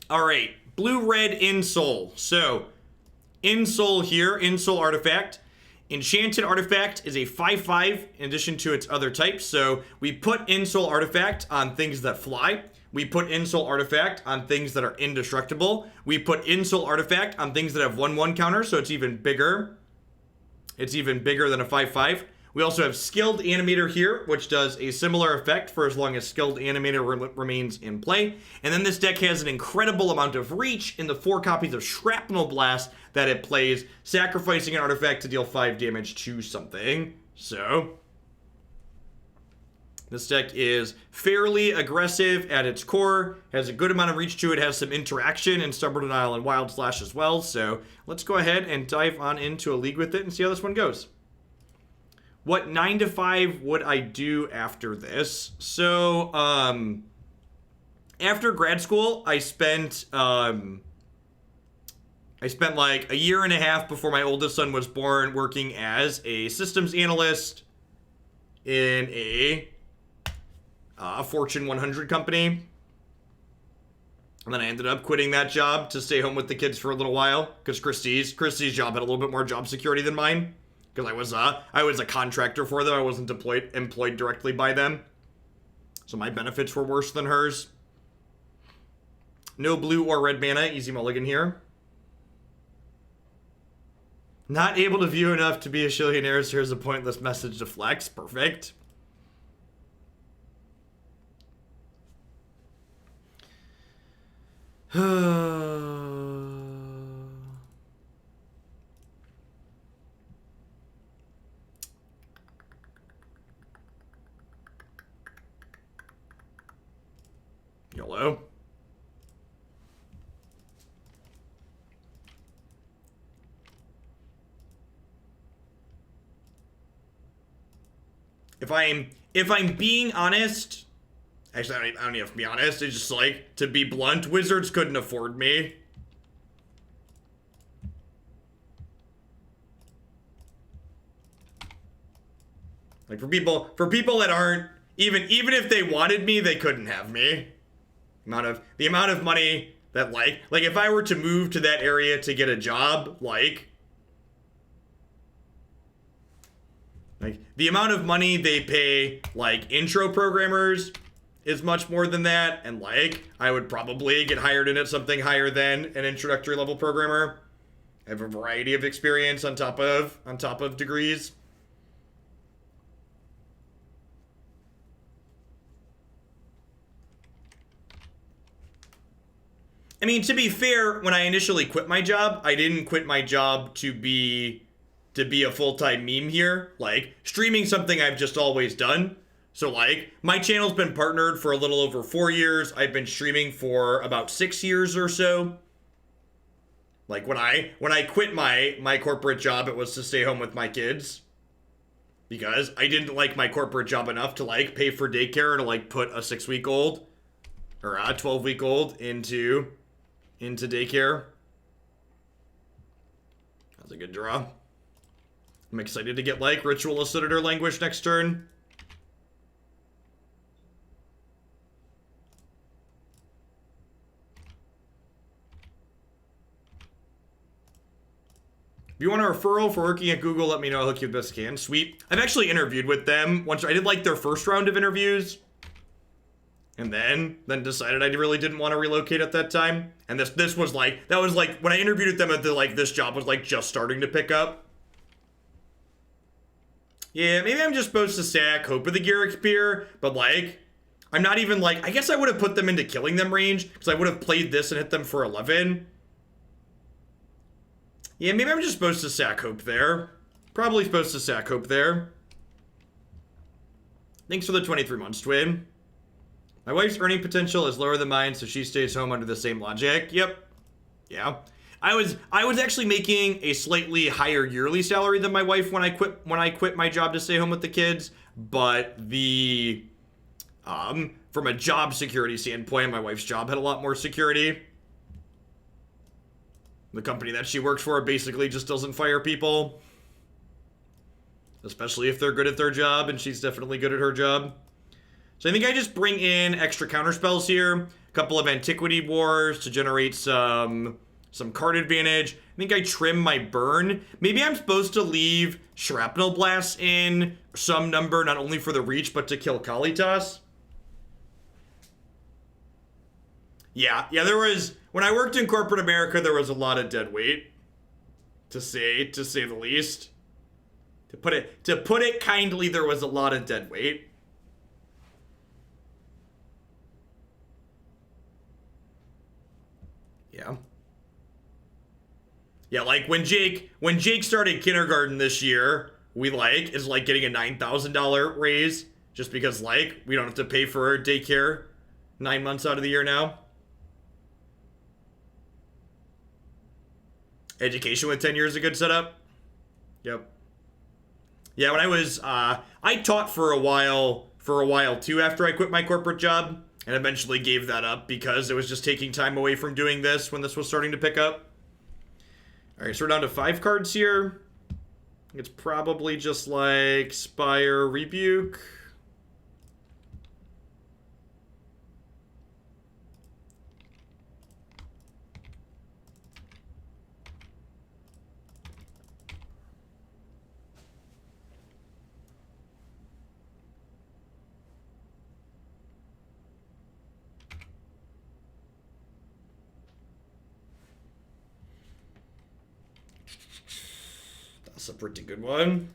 All right, blue-red Ensoul. So, Ensoul here, Ensoul Artifact. Enchanted Artifact is a 5/5 in addition to its other types. So, we put Ensoul Artifact on things that fly. We put Ensoul Artifact on things that are indestructible. We put Ensoul Artifact on things that have 1/1 counter, so it's even bigger. It's even bigger than a 5/5. We also have Skilled Animator here, which does a similar effect for as long as Skilled Animator remains in play. And then this deck has an incredible amount of reach in the 4 copies of Shrapnel Blast that it plays, sacrificing an artifact to deal 5 damage to something. So, this deck is fairly aggressive at its core, has a good amount of reach to it, has some interaction in Stubborn Denial and Wild Slash as well. So, let's go ahead and dive on into a league with it and see how this one goes. What 9 to 5 would I do after this? So, after grad school, I spent like a year and a half before my oldest son was born working as a systems analyst in a Fortune 100 company. And then I ended up quitting that job to stay home with the kids for a little while because Christy's job had a little bit more job security than mine. Because I was a contractor for them. I wasn't employed directly by them. So my benefits were worse than hers. No blue or red mana. Easy mulligan here. Not able to view enough to be a shillionaire, so here's a pointless message to flex. Perfect. YOLO. If I'm being honest, actually I don't even have to be honest, it's just like, to be blunt, Wizards couldn't afford me. Like for people that aren't, even if they wanted me, they couldn't have me. The amount of money that like if I were to move to that area to get a job, like the amount of money they pay like intro programmers is much more than that, and like I would probably get hired in at something higher than an introductory level programmer. I have a variety of experience on top of degrees. I mean, to be fair, when I initially quit my job, I didn't quit my job to be a full-time meme here. Like, streaming something I've just always done. So, like, my channel's been partnered for a little over 4 years. I've been streaming for about 6 years or so. Like, when I quit my corporate job, it was to stay home with my kids. Because I didn't like my corporate job enough to, like, pay for daycare to, like, put a 6-week-old or a 12-week-old into daycare. That's a good draw. I'm excited to get like Ritual Aciditor Languish next turn. If you want a referral for working at Google, let me know. I'll hook you the best I can. Sweet. I've actually interviewed with them once. I did like their first round of interviews. And then decided I really didn't want to relocate at that time. And this was like, that was like, when I interviewed with them, this job was like just starting to pick up. Yeah, maybe I'm just supposed to sack Hope of the Ghirapur, but like, I'm not even like, I guess I would have put them into killing them range, because I would have played this and hit them for 11. Yeah, maybe I'm just supposed to sack Hope there. Probably supposed to sack Hope there. Thanks for the 23 months, Twin. My wife's earning potential is lower than mine, so she stays home under the same logic. Yep. Yeah. I was actually making a slightly higher yearly salary than my wife when I quit my job to stay home with the kids, but the from a job security standpoint, my wife's job had a lot more security. The company that she works for basically just doesn't fire people, especially if they're good at their job, and she's definitely good at her job. So I think I just bring in extra counter spells here. a couple of Antiquity Wars to generate some card advantage. I think I trim my burn. Maybe I'm supposed to leave Shrapnel Blast in some number, not only for the reach, but to kill Kalitas. Yeah, there was, when I worked in corporate America, there was a lot of dead weight, to say the least. To put it kindly, there was a lot of dead weight. Yeah. Yeah, like when Jake started kindergarten this year, is getting a $9,000 raise just because we don't have to pay for daycare 9 months out of the year now. Education with 10 years is a good setup. Yep. Yeah, when I was I taught for a while too after I quit my corporate job, and eventually gave that up because it was just taking time away from doing this when this was starting to pick up. Alright, so we're down to 5 cards here. It's probably just like Spire Rebuke. That's a pretty good one.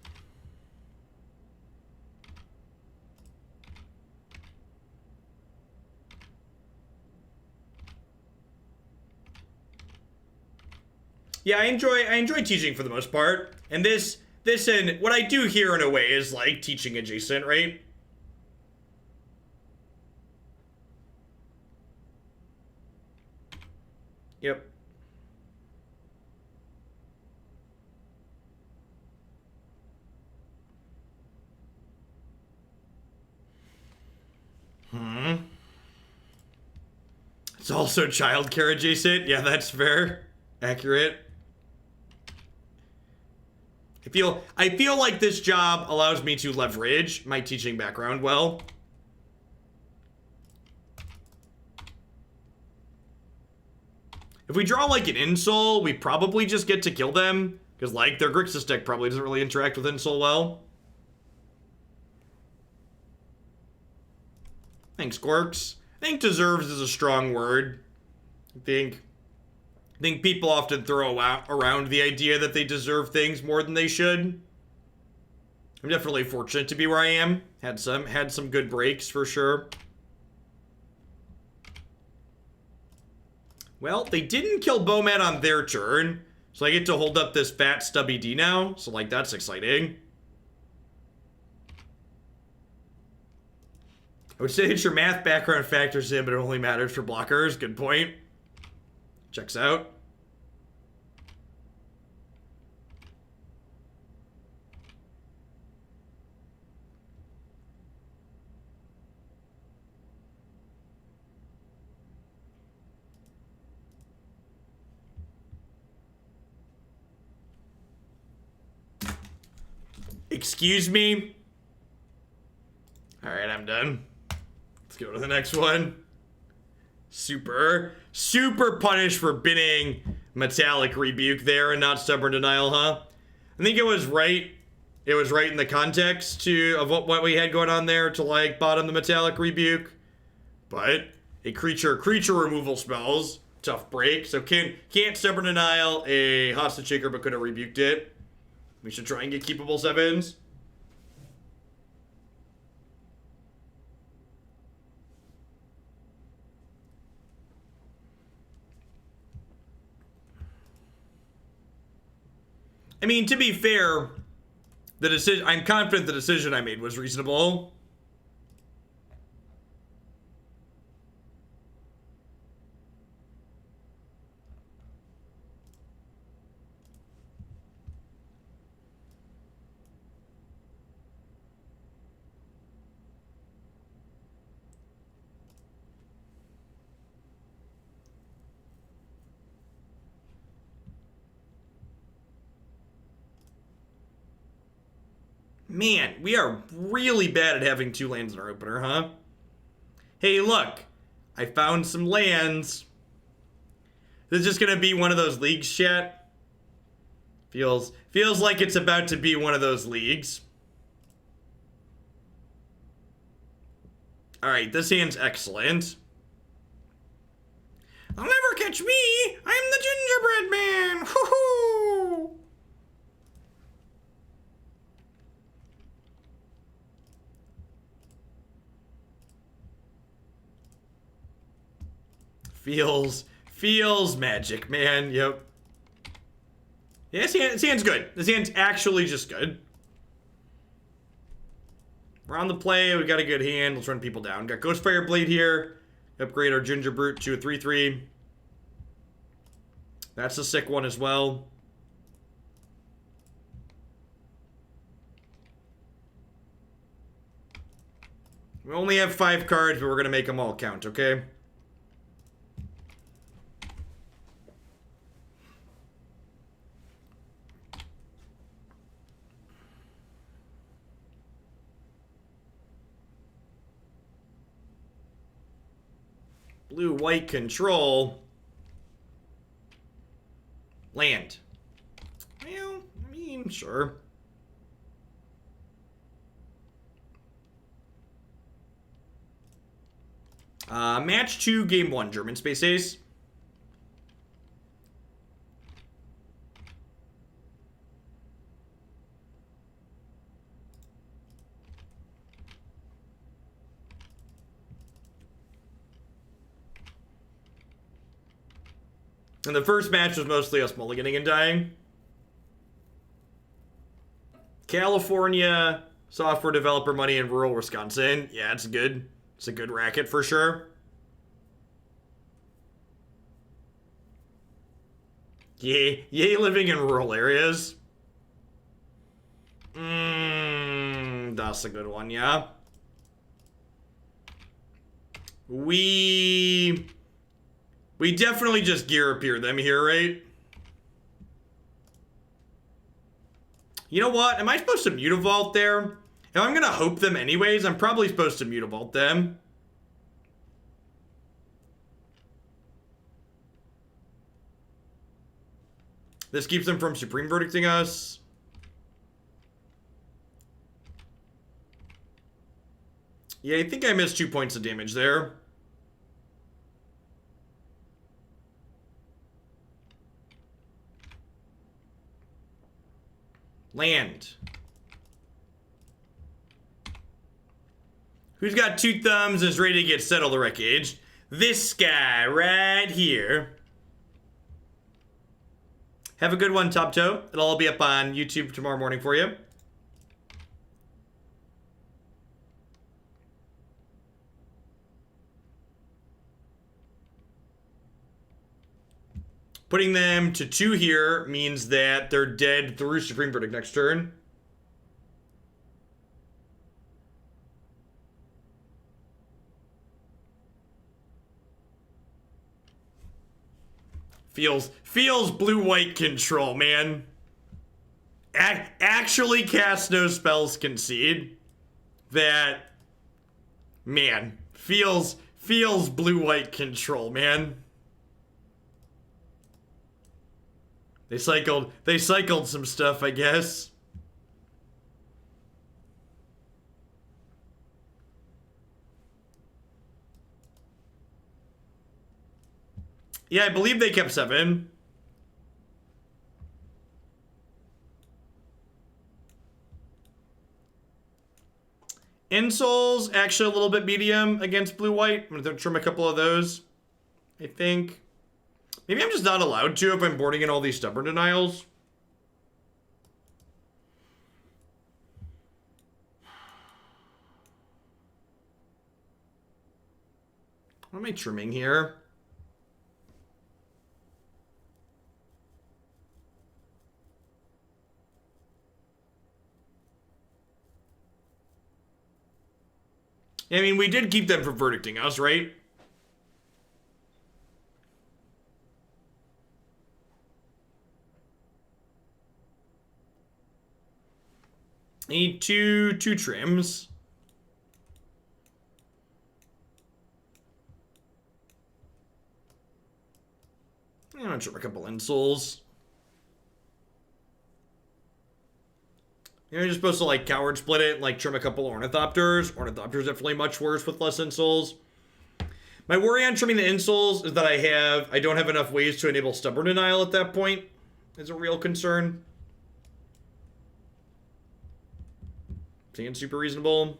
Yeah, I enjoy teaching for the most part. And this and what I do here in a way is like teaching adjacent, right? Yep. It's also childcare adjacent. Yeah, that's fair. Accurate. I feel like this job allows me to leverage my teaching background well. If we draw like an Ensoul, we probably just get to kill them. Because their Grixis deck probably doesn't really interact with Ensoul well. Thanks, Gorks. I think deserves is a strong word. I think people often throw around the idea that they deserve things more than they should. I'm definitely fortunate to be where I am. Had some good breaks for sure. Well, they didn't kill Bomat on their turn, so I get to hold up this fat stubby D now. So that's exciting. I would say that your math background factors in, but it only matters for blockers. Good point. Checks out. Excuse me? Alright, I'm done. Let's go to the next one. Super punished for binning Metallic Rebuke there and not Stubborn Denial, huh? I think it was right. It was right in the context of what we had going on there to bottom the Metallic Rebuke. But a creature removal spells. Tough break. So can't Stubborn Denial a Hostage Shaker but could have rebuked it. We should try and get keepable 7s. I mean, to be fair, I'm confident the decision I made was reasonable. Man, we are really bad at having 2 lands in our opener, huh? Hey, look. I found some lands. This is just gonna be one of those leagues, chat. Feels like it's about to be one of those leagues. Alright, this hand's excellent. They'll never catch me! I'm the gingerbread man! Hoo-hoo! Feels magic, man. Yep. Yeah, this hand's good. This hand's actually just good. We're on the play. We got a good hand. Let's run people down. Got Ghostfire Blade here. Upgrade our Gingerbrute to a 3/3. That's a sick one as well. We only have 5 cards, but we're going to make them all count, okay? Blue-white control. Land. Well, I mean, sure. Match 2, game 1, German Space Ace. And the first match was mostly us mulliganing and dying. California software developer money in rural Wisconsin. Yeah, it's good. It's a good racket for sure. Yay living in rural areas. That's a good one, yeah. We definitely just Ghirapur them here, right? You know what? Am I supposed to Mutavault there? If I'm gonna hope them anyways, I'm probably supposed to Mutavault them. This keeps them from Supreme Verdicting us. Yeah, I think I missed 2 points of damage there. Land. Who's got 2 thumbs and is ready to get settled the wreckage? This guy right here. Have a good one, Top Toe. It'll all be up on YouTube tomorrow morning for you. Putting them to 2 here means that they're dead through Supreme Verdict next turn. Feels blue-white control, man. Actually cast no spells, concede. That, man, feels blue-white control, man. They cycled some stuff, I guess. Yeah, I believe they kept 7. Ensoul's actually a little bit medium against blue-white. I'm gonna trim a couple of those, I think. Maybe I'm just not allowed to if I'm boarding in all these stubborn denials. What am I trimming here? I mean, we did keep them from verdicting us, right? Need two trims. I'm gonna trim a couple Ensouls. You're just supposed to like coward split it and like trim a couple Ornithopters. Ornithopters definitely much worse with less Ensouls. My worry on trimming the Ensouls is that I don't have enough ways to enable Stubborn Denial at that point. Is a real concern. Seems super reasonable.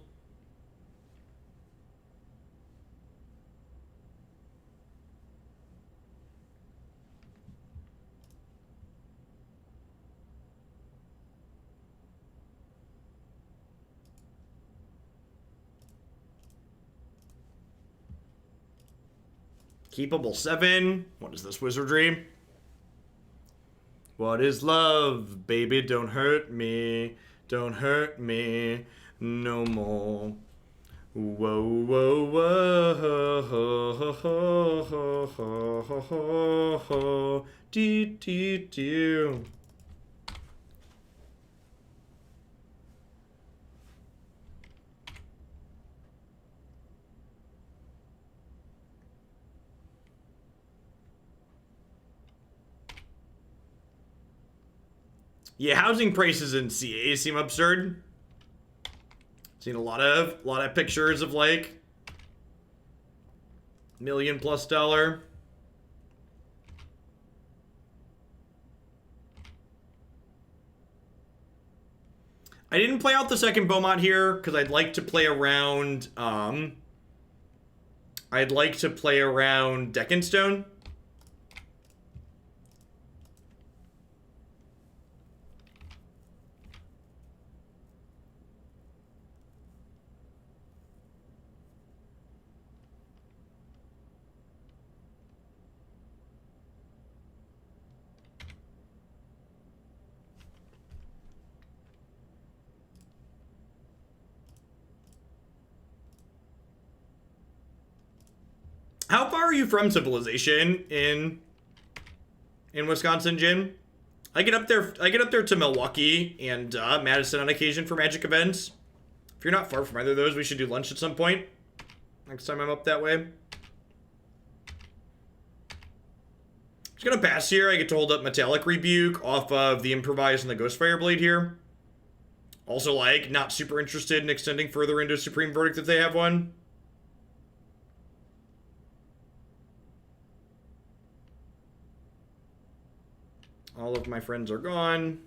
Keepable 7. What is this wizardry? What is love? Baby, don't hurt me. Don't hurt me no more. Whoa, whoa, whoa. Dee, dee, dee. Yeah, housing prices in CA seem absurd. Seen a lot of pictures of like $1 million+ dollar. I didn't play out the second Bomat here because I'd like to play around Deckenstone. How far are you from civilization in Wisconsin, Jim? I get up there to Milwaukee and Madison on occasion for Magic events. If you're not far from either of those, we should do lunch at some point. Next time I'm up that way. Just gonna pass here. I get to hold up Metallic Rebuke off of the Improvise and the Ghostfire Blade here. Also, like, not super interested in extending further into Supreme Verdict if they have one. All of my friends are gone.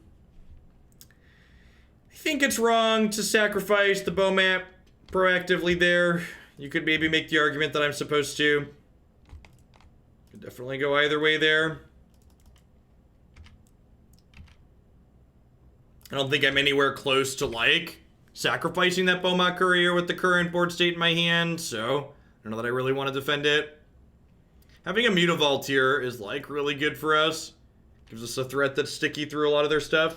I think it's wrong to sacrifice the Bomat proactively there. You could maybe make the argument that I'm supposed to. Could definitely go either way there. I don't think I'm anywhere close to, like, sacrificing that Bomat Courier with the current board state in my hand, so I don't know that I really want to defend it. Having a Mutavault here is, like, really good for us. Gives us a threat that's sticky through a lot of their stuff.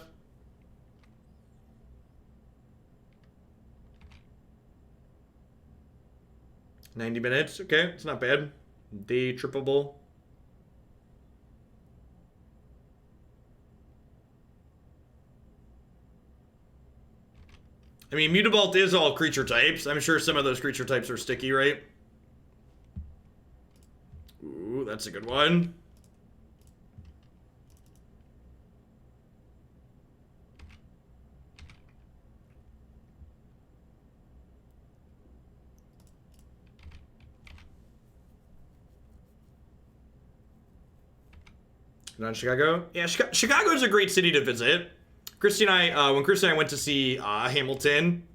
$90 minutes. Okay, it's not bad. Day trippable. I mean, Mutavault is all creature types. I'm sure some of those creature types are sticky, right? Ooh, that's a good one. Not Chicago? Yeah, Chicago's a great city to visit. Christy and I, when Christy and I went to see Hamilton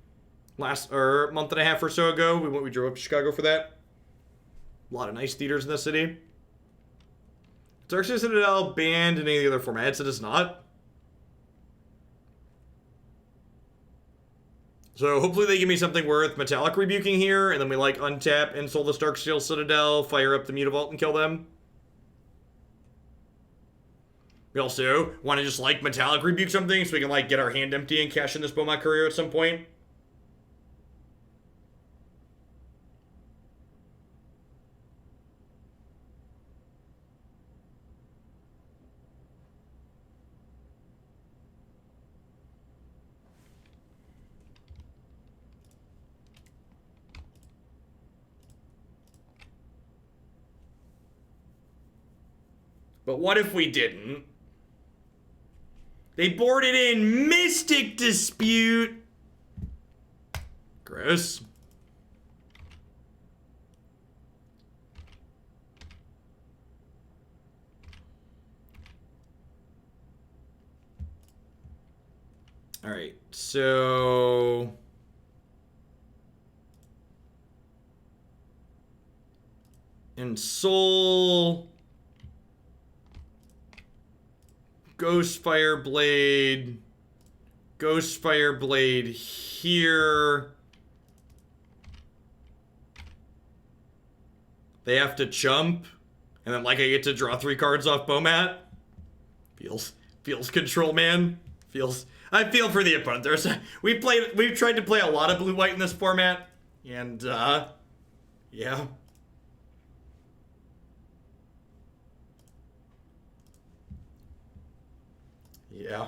month and a half or so ago, we drove up to Chicago for that. A lot of nice theaters in the city. Darksteel Citadel banned in any of the other formats. It is not. So hopefully they give me something worth Metallic Rebuking here, and then we like untap, Ensoul this Darksteel Citadel, fire up the Mutavault and kill them. We also want to just, like, Metallic Rebuke something so we can, like, get our hand empty and cash in this Bomat Courier at some point. But what if we didn't? They boarded in Mystic Dispute. Gross. All right, so Ensoul, Ghostfire Blade, Ghostfire Blade here. They have to chump, and then like I get to draw 3 cards off Bomat. Feels control, man. I feel for the opponent. We've tried to play a lot of blue-white in this format, and yeah. Yeah.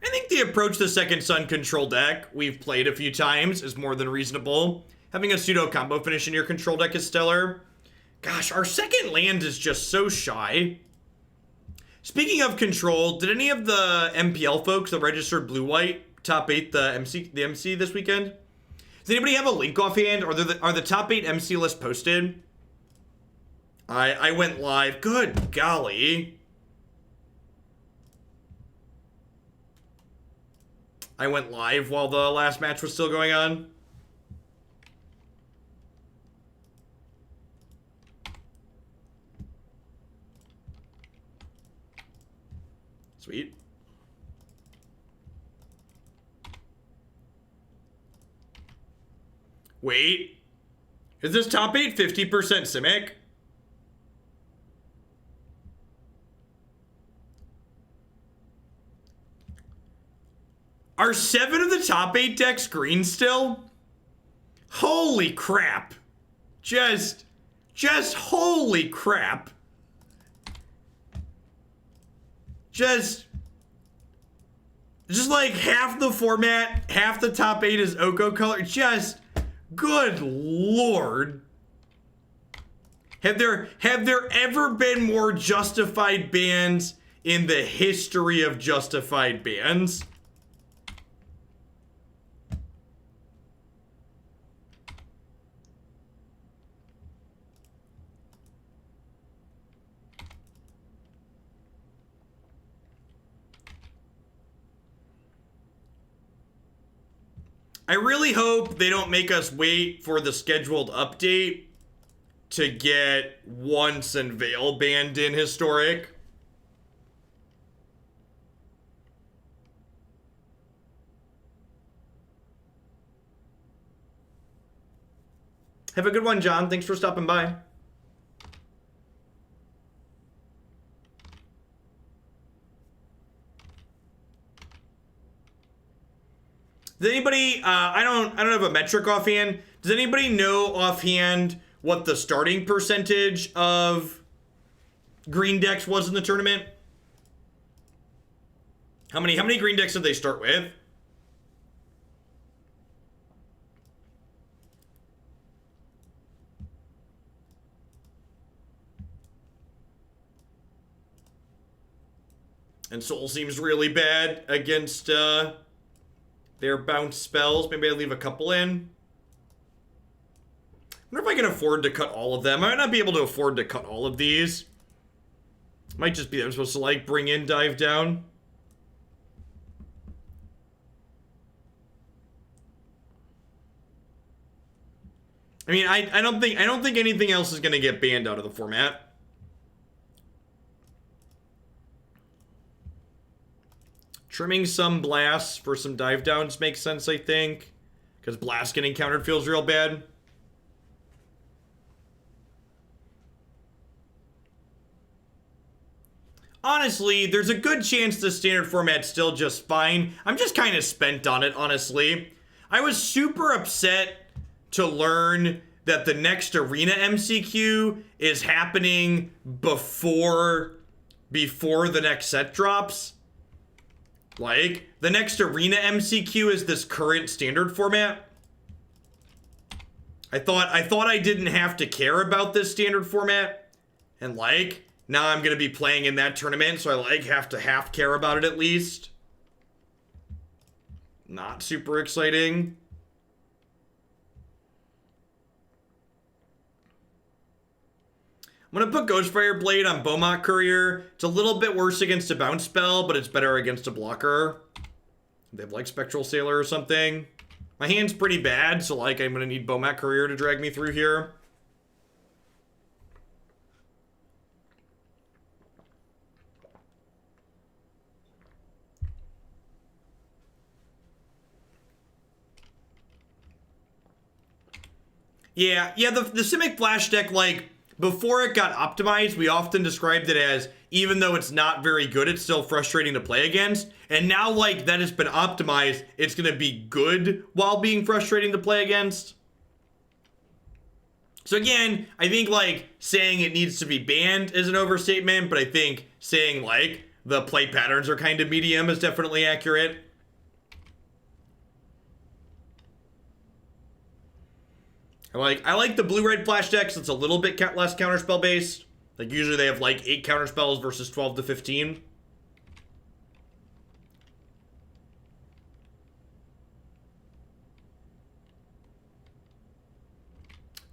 I think the approach to Second Sun control deck we've played a few times is more than reasonable. Having a pseudo combo finish in your control deck is stellar. Gosh, our second land is just so shy. Speaking of control, did any of the MPL folks that registered blue-white top 8 the MC this weekend? Does anybody have a link offhand? Are the top 8 MC list posted? I went live. Good golly. I went live while the last match was still going on. Sweet. Wait. Is this top 8 50% Simic? Are 7 of the top 8 decks green still? Holy crap. Just holy crap. Just like half the format, half the top 8 is Oko color. Just, good lord. Have there ever been more justified bans in the history of justified bans? I really hope they don't make us wait for the scheduled update to get Once and Veil banned in Historic. Have a good one, John. Thanks for stopping by. Does anybody, I don't have a metric offhand. Does anybody know offhand what the starting percentage of green decks was in the tournament? How many green decks did they start with? Ensoul seems really bad against their bounce spells. Maybe I leave a couple in. I wonder if I can afford to cut all of them. I might not be able to afford to cut all of these. Might just be that I'm supposed to like bring in, dive down. I mean, I don't think anything else is gonna get banned out of the format. Trimming some blasts for some dive downs makes sense, I think. Because blast getting countered feels real bad. Honestly, there's a good chance the standard format's still just fine. I'm just kind of spent on it, honestly. I was super upset to learn that the next Arena MCQ is happening before the next set drops. Like, the next arena MCQ is this current standard format. I thought I didn't have to care about this standard format. And like, now I'm gonna be playing in that tournament, so I like have to half care about it at least. Not super exciting. I'm gonna put Ghostfire Blade on Bomat Courier. It's a little bit worse against a bounce spell, but it's better against a blocker. They have like Spectral Sailor or something. My hand's pretty bad, so like I'm gonna need Bomat Courier to drag me through here. Yeah, the Simic Flash deck, like, before it got optimized, we often described it as, even though it's not very good, it's still frustrating to play against. And now, like, that it's been optimized, it's gonna be good while being frustrating to play against. So again, I think, like, saying it needs to be banned is an overstatement, but I think saying, like, the play patterns are kind of medium is definitely accurate. I like the blue-red flash decks. It's a little bit less counterspell based. Like usually they have like 8 counterspells versus 12 to 15.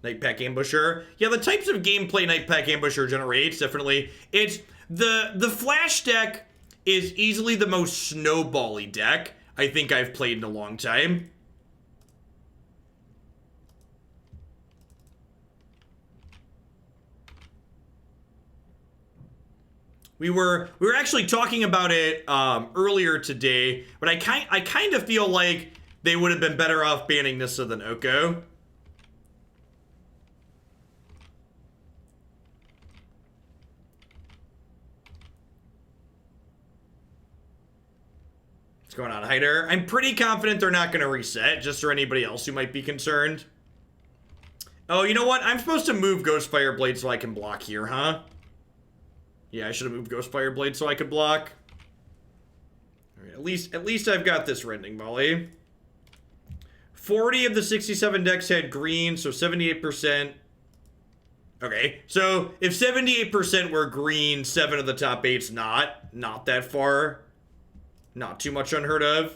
Nightpack Ambusher. Yeah, the types of gameplay Nightpack Ambusher generates, definitely. It's the flash deck is easily the most snowbally deck I think I've played in a long time. We were actually talking about it earlier today, but I kind of feel like they would have been better off banning Nissa than Oko. What's going on, Hider? I'm pretty confident they're not going to reset, just for anybody else who might be concerned. Oh, you know what? I'm supposed to move Ghostfire Blade so I can block here, huh? Yeah, I should have moved Ghostfire Blade so I could block. Alright, at least I've got this Rending Volley. 40 of the 67 decks had green, so 78%. Okay, so if 78% were green, 7 of the top 8's not that far. Not too much unheard of.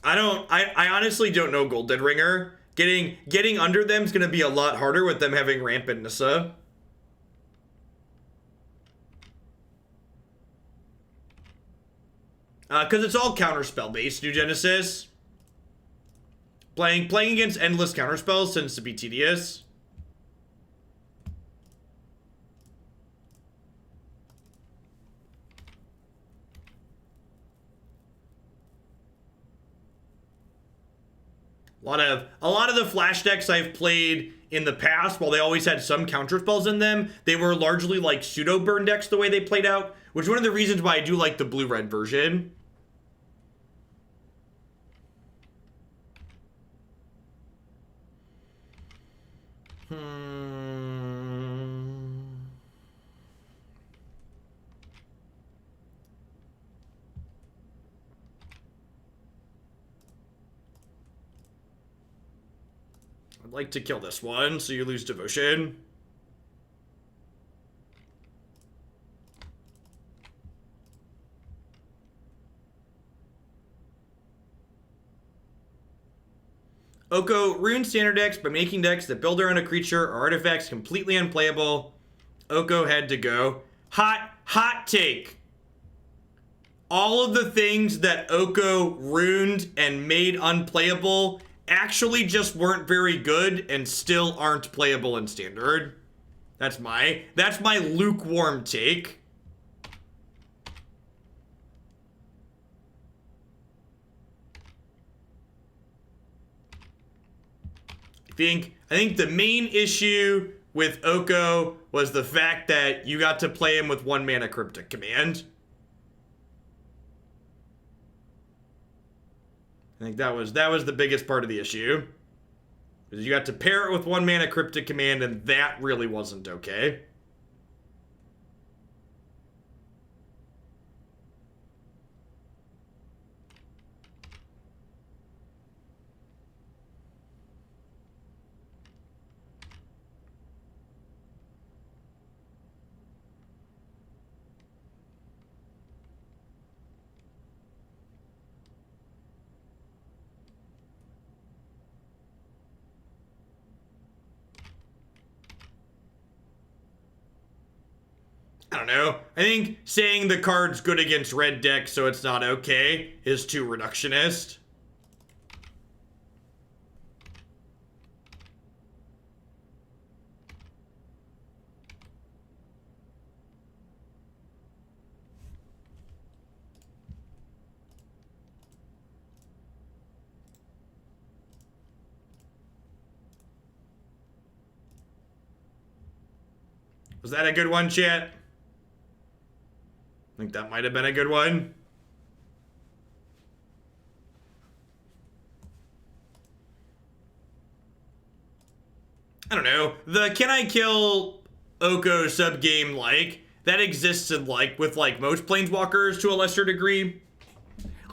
I honestly don't know Golden Ringer. Getting under them is going to be a lot harder with them having Rampant Nissa. Because it's all counterspell based, New Genesis. Playing against endless counterspells tends to be tedious. A lot of the flash decks I've played in the past, while they always had some counterspells in them, they were largely like pseudo burn decks the way they played out, which is one of the reasons why I do like the blue-red version. I'd like to kill this one, so you lose Devotion. Oko ruins standard decks by making decks that build around a creature or artifacts completely unplayable. Oko had to go. Hot take. All of the things that Oko ruined and made unplayable actually just weren't very good and still aren't playable in standard. That's my lukewarm take. I think the main issue with Oko was the fact that you got to play him with 1 mana Cryptic Command. I think that was the biggest part of the issue. Because you got to pair it with 1 mana Cryptic Command, and that really wasn't okay. I don't know. I think saying the card's good against red decks so it's not okay is too reductionist. Was that a good one, chat? I think that might have been a good one. I don't know. The can I kill Oko subgame, like, that exists in, like, with, like, most Planeswalkers to a lesser degree.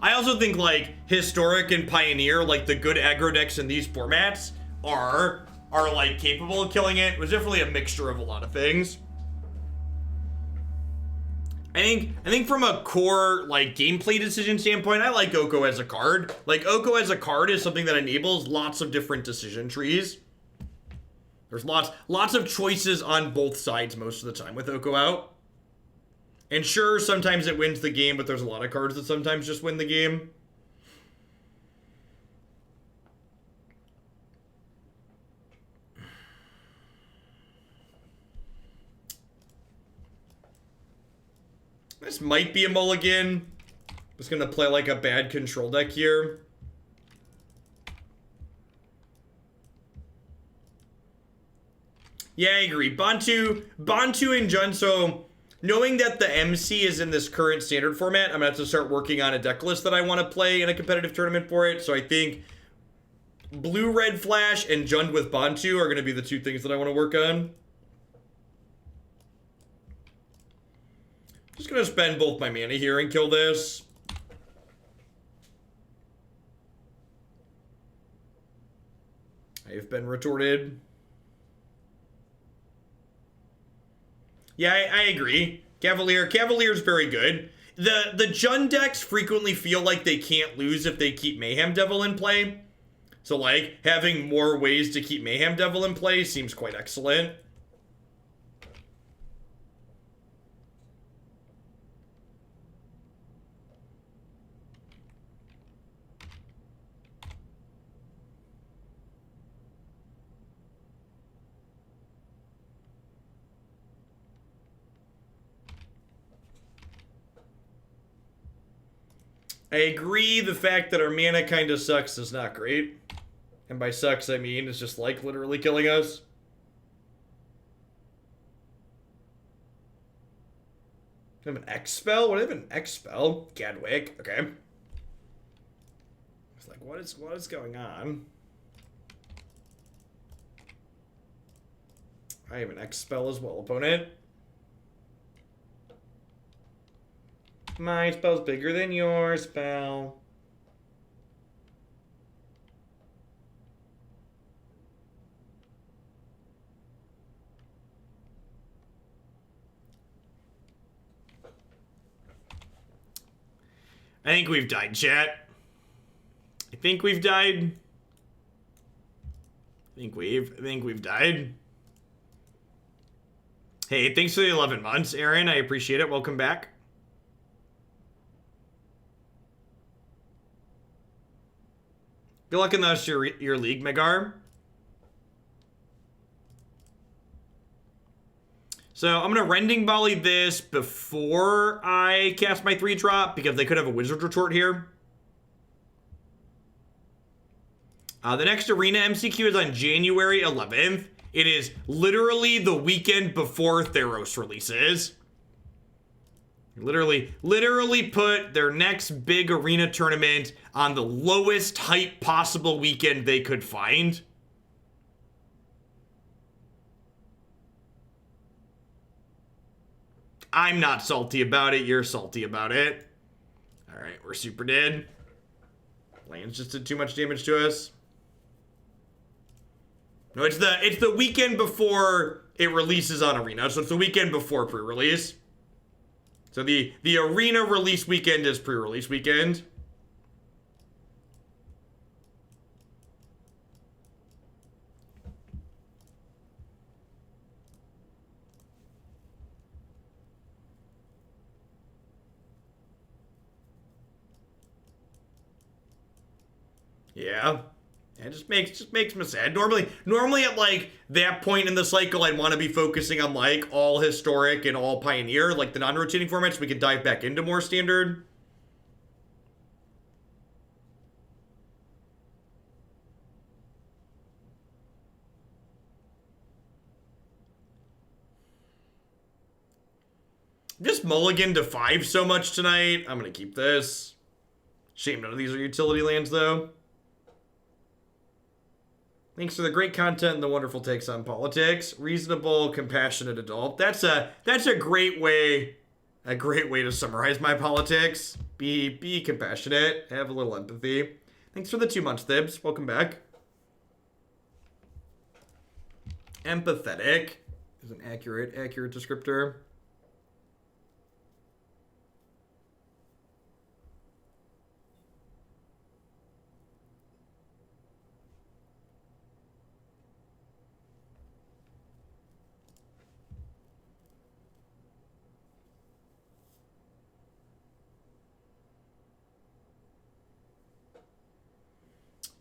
I also think, like, Historic and Pioneer, like, the good aggro decks in these formats are like, capable of killing it. It was definitely a mixture of a lot of things. I think from a core, like, gameplay decision standpoint, I like Oko as a card. Like, Oko as a card is something that enables lots of different decision trees. There's lots of choices on both sides most of the time with Oko out. And sure, sometimes it wins the game, but there's a lot of cards that sometimes just win the game. This might be a mulligan. Just gonna play like a bad control deck here. Yeah, I agree. Bantu and Jun, so knowing that the MC is in this current standard format, I'm gonna have to start working on a deck list that I want to play in a competitive tournament for it. So I think Blue-Red Flash and Jund with Bantu are gonna be the two things that I want to work on. Just gonna spend both my mana here and kill this. I've been retorted. Yeah, I agree. Cavalier's very good. The Jund decks frequently feel like they can't lose if they keep Mayhem Devil in play. So, like, having more ways to keep Mayhem Devil in play seems quite excellent. I agree, the fact that our mana kind of sucks is not great. And by sucks, I mean it's just like literally killing us. I have an X spell? What do I have an X spell? Gadwick, okay. It's like, what is going on? I have an X spell as well, opponent. My spell's bigger than your spell. I think we've died, chat. I think we've died. I think we've died. Hey, thanks for the 11 months, Aaron. I appreciate it. Welcome back. Good luck in the rest of your league, Megar. So I'm going to Rending Volley this before I cast my 3-drop, because they could have a Wizard Retort here. The next Arena MCQ is on January 11th. It is literally the weekend before Theros releases. Literally put their next big arena tournament on the lowest hype possible weekend they could find. I'm not salty about it. You're salty about it. All right, we're super dead. Lands just did too much damage to us. No, it's the weekend before it releases on Arena, so it's the weekend before pre-release. So the Arena release weekend is pre-release weekend. Yeah. It just makes me sad. Normally at like that point in the cycle, I'd want to be focusing on like all historic and all pioneer, like the non-rotating formats. We could dive back into more standard. Just mulligan to 5 so much tonight. I'm gonna keep this. Shame none of these are utility lands though. Thanks for the great content and the wonderful takes on politics. Reasonable, compassionate adult. That's a great way to summarize my politics. Be compassionate. Have a little empathy. Thanks for the 2 months, Thibs. Welcome back. Empathetic is an accurate descriptor.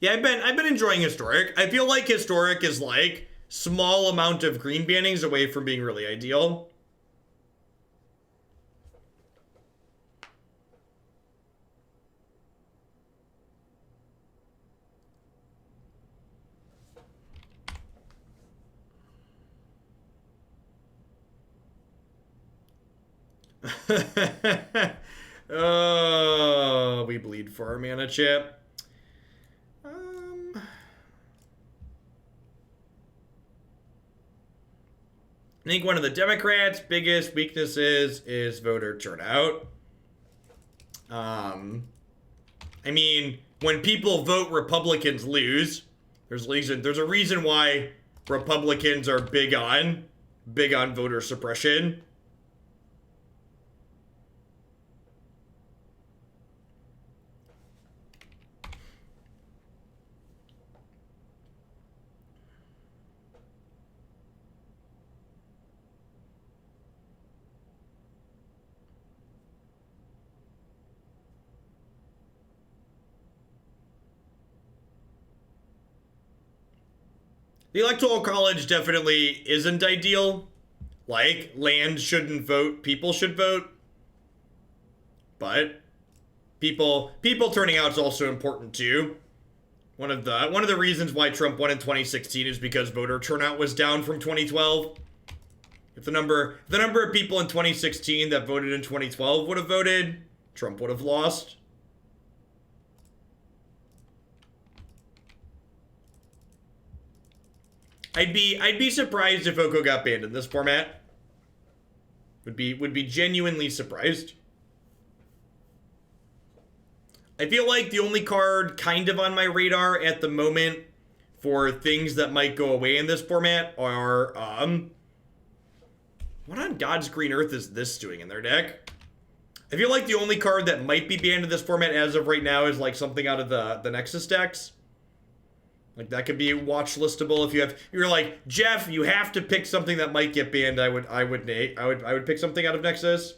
Yeah, I've been enjoying historic. I feel like historic is like small amount of green bannings away from being really ideal. Oh, we bleed for our mana chip. I think one of the Democrats' biggest weaknesses is voter turnout. I mean, when people vote Republicans lose, there's a reason why Republicans are big on voter suppression. The Electoral College definitely isn't ideal. Like, land shouldn't vote, people should vote. But people turning out is also important too. One of the reasons why Trump won in 2016 is because voter turnout was down from 2012. If the number of people in 2016 that voted in 2012 would have voted, Trump would have lost. I'd be surprised if Oko got banned in this format. Would be genuinely surprised. I feel like the only card kind of on my radar at the moment for things that might go away in this format are what on God's green earth is this doing in their deck? I feel like the only card that might be banned in this format as of right now is like something out of the Nexus decks. Like that could be watch listable if you're like, Jeff, you have to pick something that might get banned. I would pick something out of Nexus.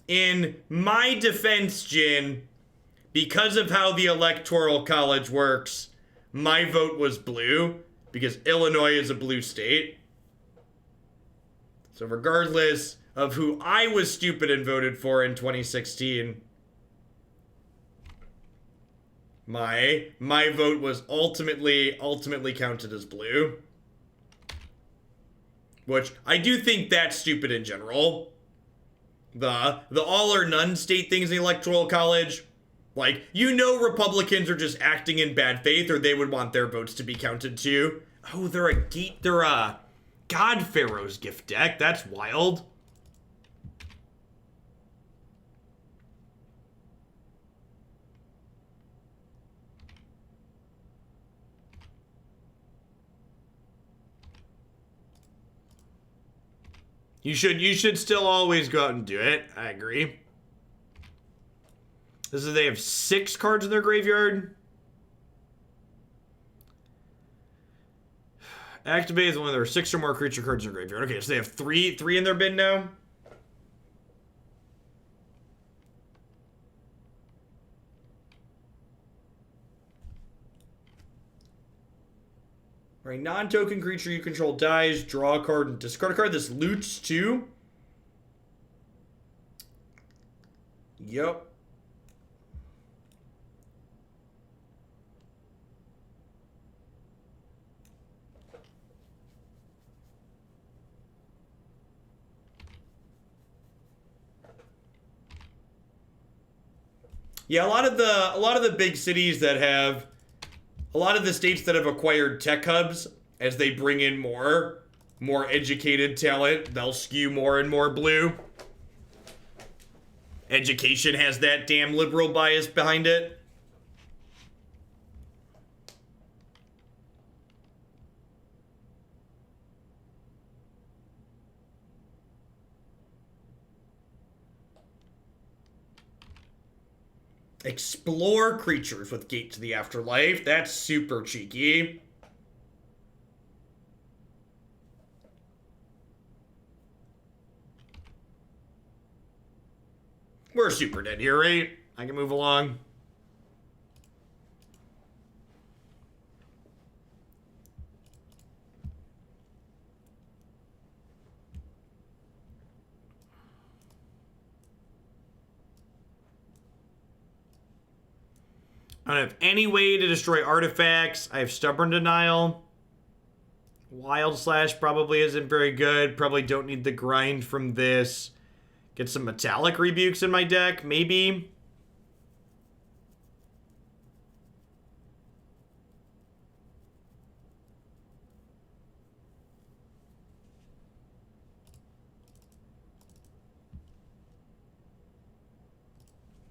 In my defense, Jin, because of how the Electoral College works, my vote was blue because Illinois is a blue state. So regardless of who I was stupid and voted for in 2016, my vote was ultimately counted as blue. which I do think that's stupid in general. The all or none state things in the Electoral College, like, you know Republicans are just acting in bad faith, or they would want their votes to be counted too. Oh, they're a God Pharaoh's gift deck. That's wild. You should still always go out and do it. I agree. They have 6 cards in their graveyard. Activate is when there are 6 or more creature cards in their graveyard. Okay, so they have three in their bin now. Right, non-token creature you control dies, draw a card, and discard a card. This loots too. Yep. Yeah, a lot of the big cities that have, a lot of the states that have acquired tech hubs, as they bring in more educated talent, they'll skew more and more blue. Education has that damn liberal bias behind it. Explore creatures with Gate to the Afterlife. That's super cheeky. We're super dead here, right? I can move along. I don't have any way to destroy artifacts. I have Stubborn Denial. Wild Slash probably isn't very good. Probably don't need the grind from this. Get some Metallic Rebukes in my deck, maybe.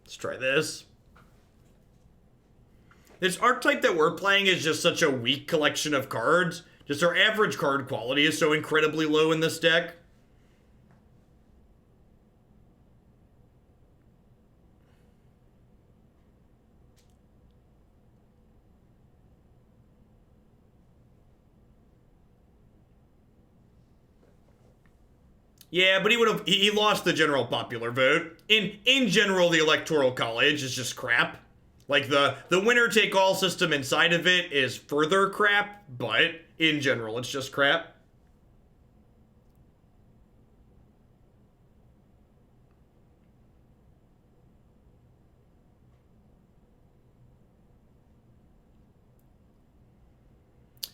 Let's try this. This archetype that we're playing is just such a weak collection of cards. Just our average card quality is so incredibly low in this deck. Yeah, but he lost the general popular vote. In general, the Electoral College is just crap. Like, the winner-take-all system inside of it is further crap, but in general, it's just crap.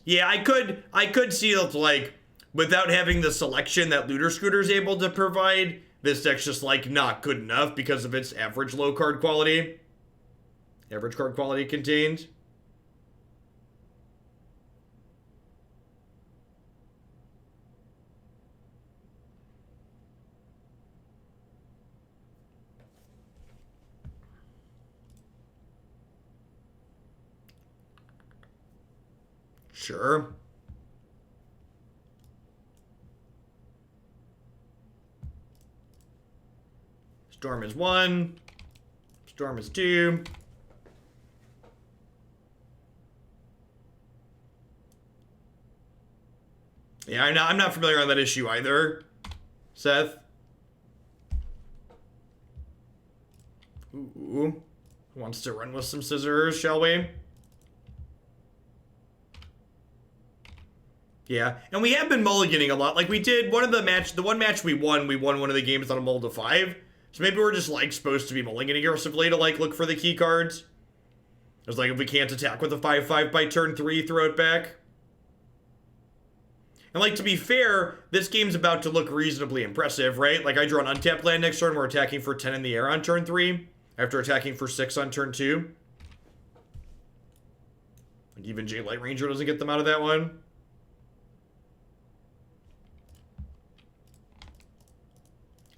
Yeah, I could see it, like, without having the selection that Looter Scooter's able to provide, this deck's just, like, not good enough because of its average low card quality. Average card quality contained. Sure. Storm is 1. Storm is 2. Yeah, I'm not familiar on that issue either, Seth. Ooh. Wants to run with some scissors, shall we? Yeah, and we have been mulliganing a lot. Like, we did the one match we won one of the games on a mull to 5. So maybe we're just, like, supposed to be mulliganing aggressively to, like, look for the key cards. It's like, if we can't attack with a 5/5 by turn 3, throw it back. And like, to be fair, this game's about to look reasonably impressive, right? Like, I draw an untapped land next turn, we're attacking for 10 in the air on turn 3, after attacking for 6 on turn 2. Like, even Jade Light Ranger doesn't get them out of that one.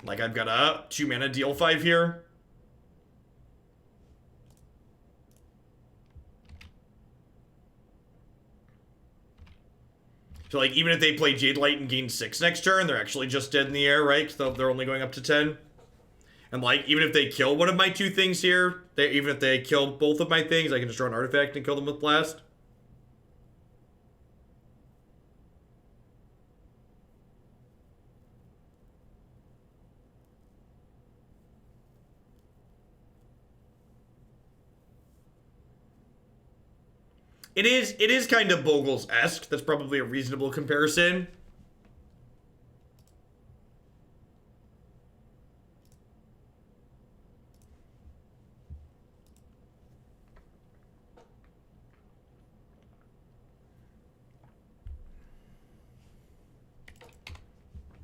Like, I've got a 2 mana deal 5 here. So, like, even if they play Jade Light and gain 6 next turn, they're actually just dead in the air, right? So they're only going up to 10. And, like, even if they kill one of my 2 things here, even if they kill both of my things, I can just draw an artifact and kill them with Blast. It is kind of Bogles-esque. That's probably a reasonable comparison.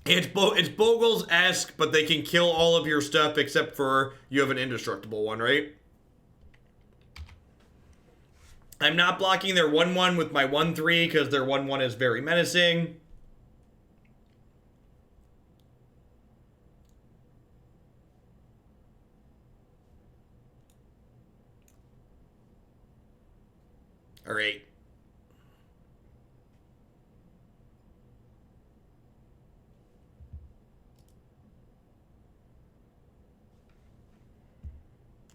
It's Bogles-esque, but they can kill all of your stuff except for you have an indestructible one, right? I'm not blocking their 1-1 with my 1-3 because their 1-1 is very menacing. All right.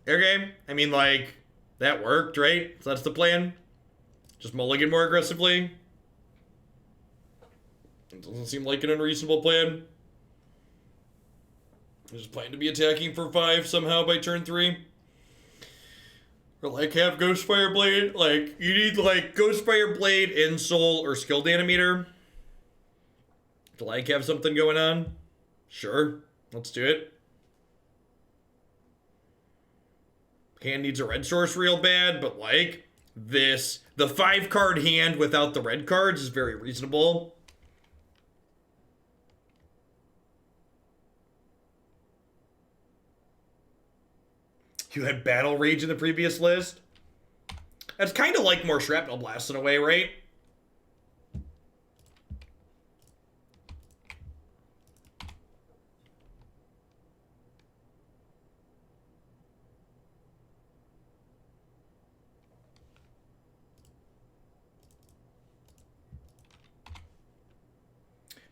Okay, I mean, like, that worked, right? So that's the plan. Just mulligan more aggressively. It doesn't seem like an unreasonable plan. I'm just planning to be attacking for 5 somehow by turn 3. Or, like, have Ghostfire Blade. Like, you need, like, Ghostfire Blade, Ensoul, or Skilled Animator to, like, have something going on. Sure, let's do it. Hand needs a red source real bad, but, like, this, the 5-card hand without the red cards is very reasonable. You had Battle Rage in the previous list? That's kind of like more Shrapnel Blast in a way, right?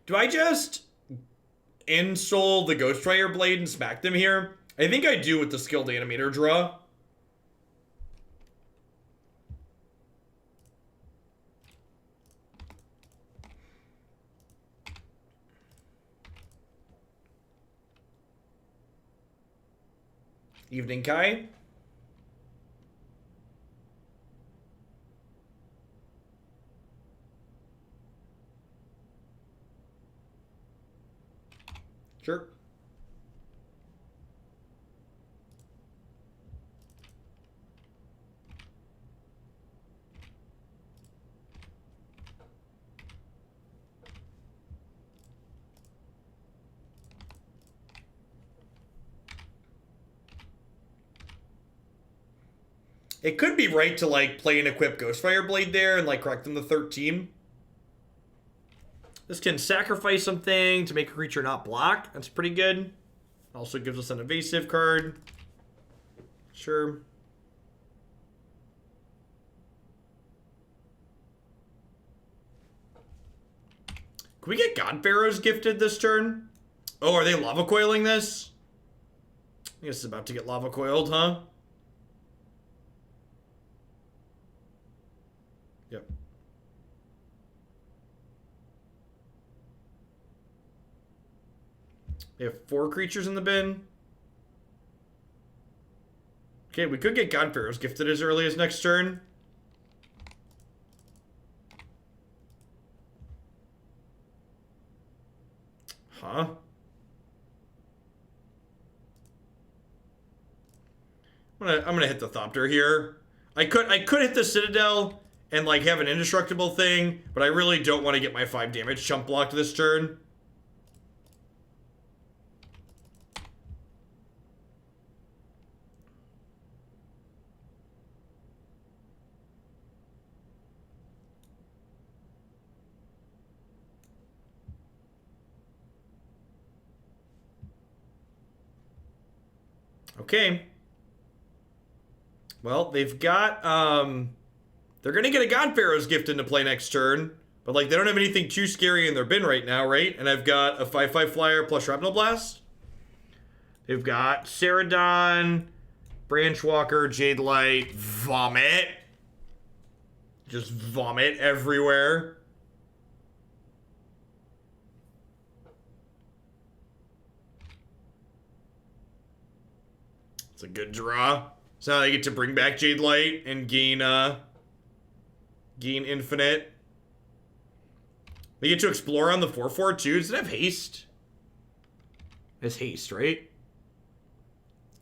Do I just Ensoul the Ghostfire Blade and smack them here? I think I do with the Skilled Animator draw. Evening Kai. Sure. It could be right to, like, play and equip Ghostfire Blade there and, like, correct them to 13. This can sacrifice something to make a creature not block. That's pretty good. Also gives us an evasive card. Sure. Can we get God Pharaohs gifted this turn? Oh, are they lava coiling this? I guess it's about to get lava coiled, huh? Yep. We have 4 creatures in the bin. Okay, we could get God Pharaohs gifted as early as next turn. Huh? I'm gonna hit the Thopter here. I could hit the Citadel and like have an indestructible thing, but I really don't want to get my 5 damage chump blocked this turn. Okay. Well, they've got, they're gonna get a God Pharaoh's Gift into play next turn, but like they don't have anything too scary in their bin right now, right? And I've got a 5/5 flyer plus Shrapnel Blast. They've got Ceradon, Branchwalker, Jade Light, Vomit. Just vomit everywhere. It's a good draw. So now they get to bring back Jade Light and gain infinite. They get to explore on the 4/4 too. Does it have haste? It has haste, right?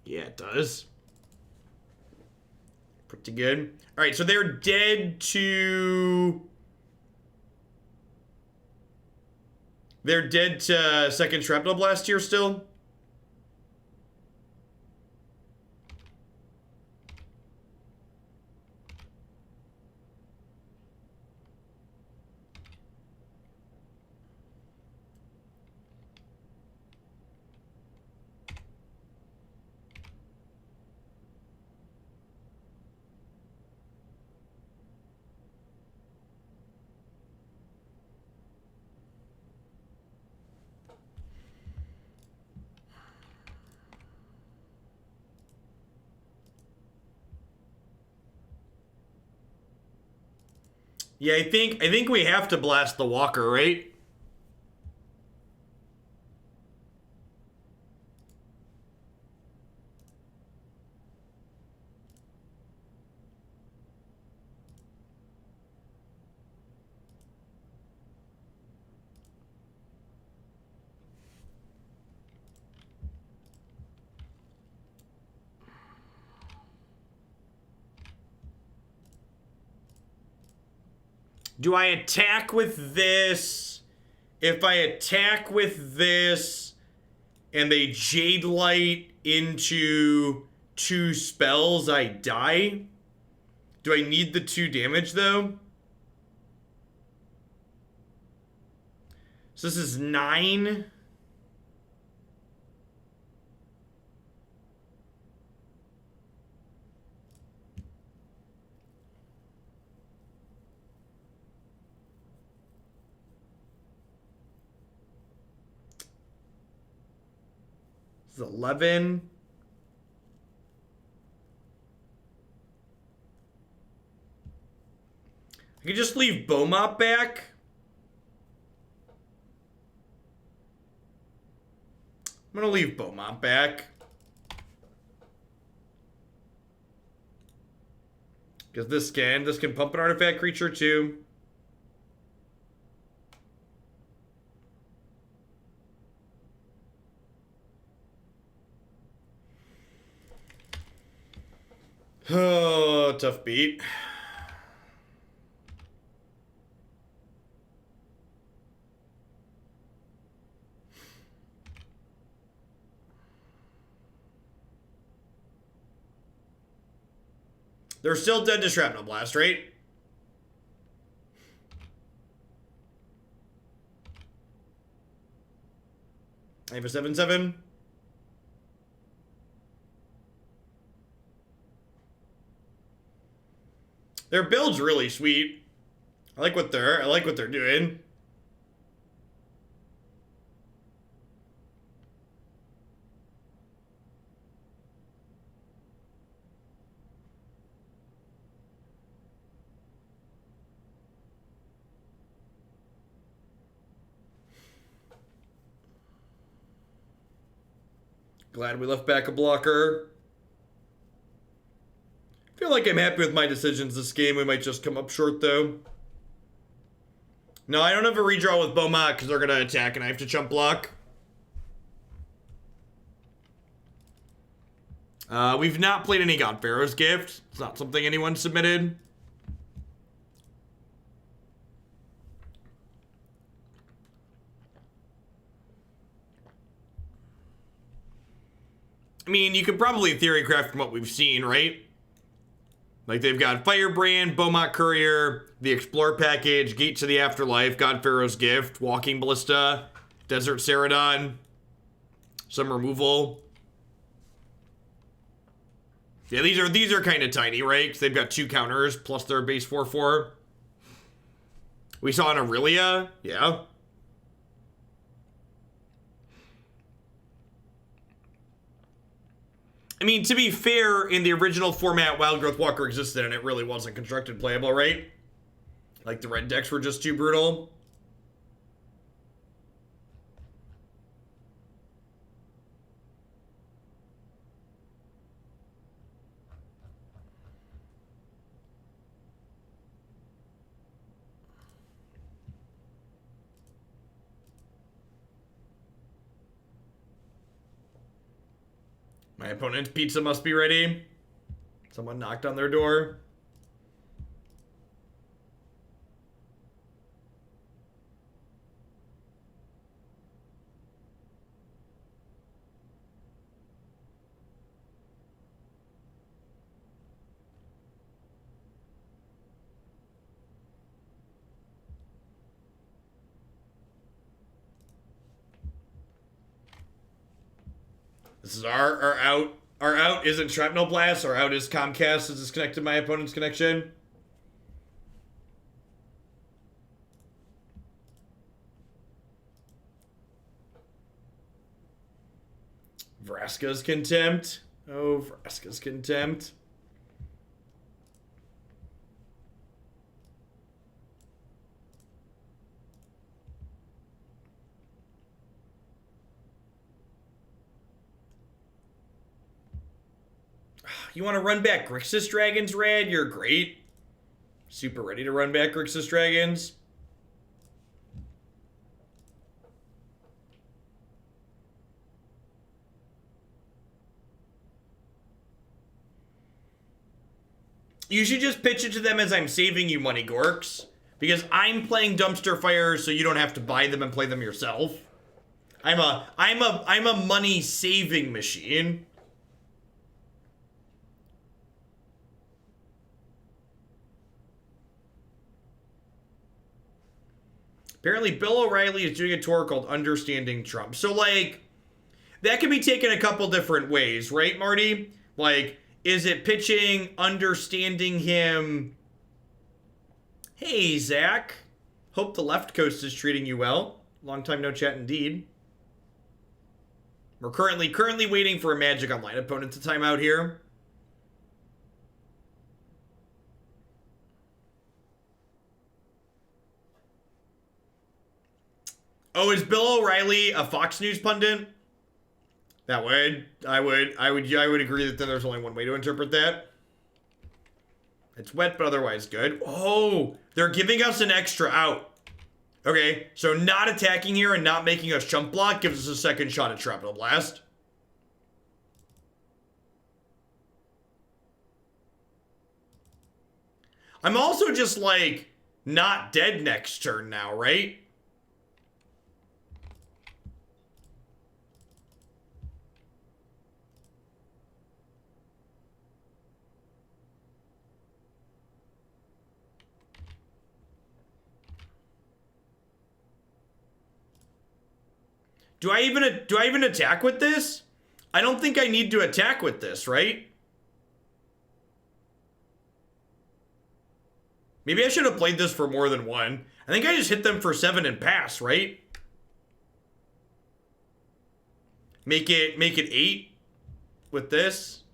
Yeah, it does. Pretty good. Alright, so they're dead to... They're dead to second Shrapnel Blast here still. Yeah, I think we have to blast the Walker, right? Do I attack with this? If I attack with this and they Jade Light into 2 spells, I die? Do I need the 2 damage though? So this is 9. This is 11. I could just leave Bomat back. I'm gonna leave Bomat back. Because this can pump an artifact creature too. Oh, tough beat. They're still dead to Shrapnel Blast, right? I have a 7/7. Their build's really sweet. I like what they're doing. Glad we left back a blocker. I feel like I'm happy with my decisions this game. We might just come up short, though. No, I don't have a redraw with Bomat because they're going to attack and I have to chump block. We've not played any God Pharaoh's Gift. It's not something anyone submitted. I mean, you could probably theory craft from what we've seen, right? Like, they've got Firebrand, Bomat Courier, the Explore Package, Gate to the Afterlife, God Pharaoh's Gift, Walking Ballista, Desert Ceradon, some removal. Yeah, these are kind of tiny, right? Because they've got 2 counters, plus their base 4/4. We saw an Aurelia, yeah. I mean, to be fair, in the original format, Wild Growth Walker existed and it really wasn't constructed playable, right? Like, the red decks were just too brutal. My opponent's pizza must be ready. Someone knocked on their door. This is our out. Our out isn't Shrapnel Blast. Our out is Comcast. Is disconnected my opponent's connection. Vraska's Contempt. Oh, Vraska's Contempt. You want to run back Grixis Dragons, Rad? You're great. Super ready to run back Grixis Dragons. You should just pitch it to them as I'm saving you money, Gorks. Because I'm playing Dumpster Fire so you don't have to buy them and play them yourself. I'm a money saving machine. Apparently, Bill O'Reilly is doing a tour called Understanding Trump. So, like, that can be taken a couple different ways, right, Marty? Like, is it pitching, understanding him? Hey, Zach. Hope the left coast is treating you well. Long time no chat indeed. We're currently waiting for a Magic Online opponent to time out here. Oh, is Bill O'Reilly a Fox News pundit? That would, I would agree that there's only one way to interpret that. It's wet, but otherwise good. Oh, they're giving us an extra out. Okay, so not attacking here and not making us chump block gives us a second shot at Shrapnel Blast. I'm also just, like, not dead next turn now, right? Do I even attack with this? I don't think I need to attack with this, right? Maybe I should have played this for more than one. I think I just hit them for 7 and pass, right? Make it 8 with this.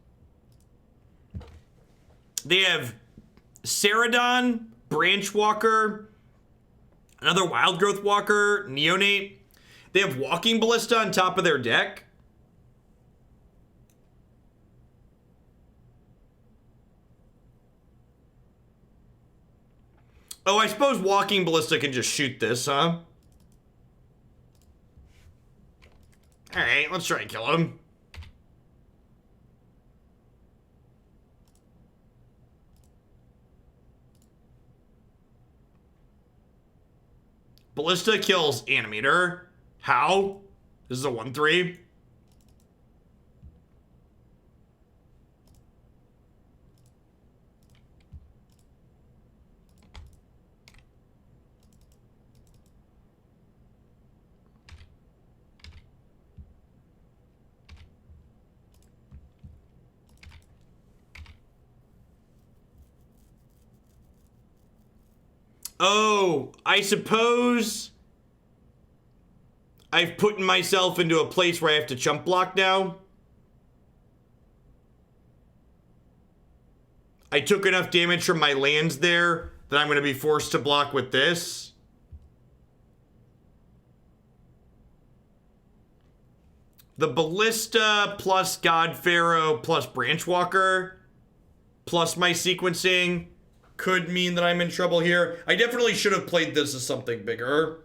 They have Ceradon, Branch Walker, another Wild Growth Walker, Neonate. They have Walking Ballista on top of their deck. Oh, I suppose Walking Ballista can just shoot this, huh? Alright, let's try and kill him. Ballista kills Animator. How? This is a 1/3. Oh, I suppose I've put myself into a place where I have to chump block now. I took enough damage from my lands there that I'm going to be forced to block with this. The Ballista plus God Pharaoh plus Branchwalker plus my sequencing could mean that I'm in trouble here. I definitely should have played this as something bigger.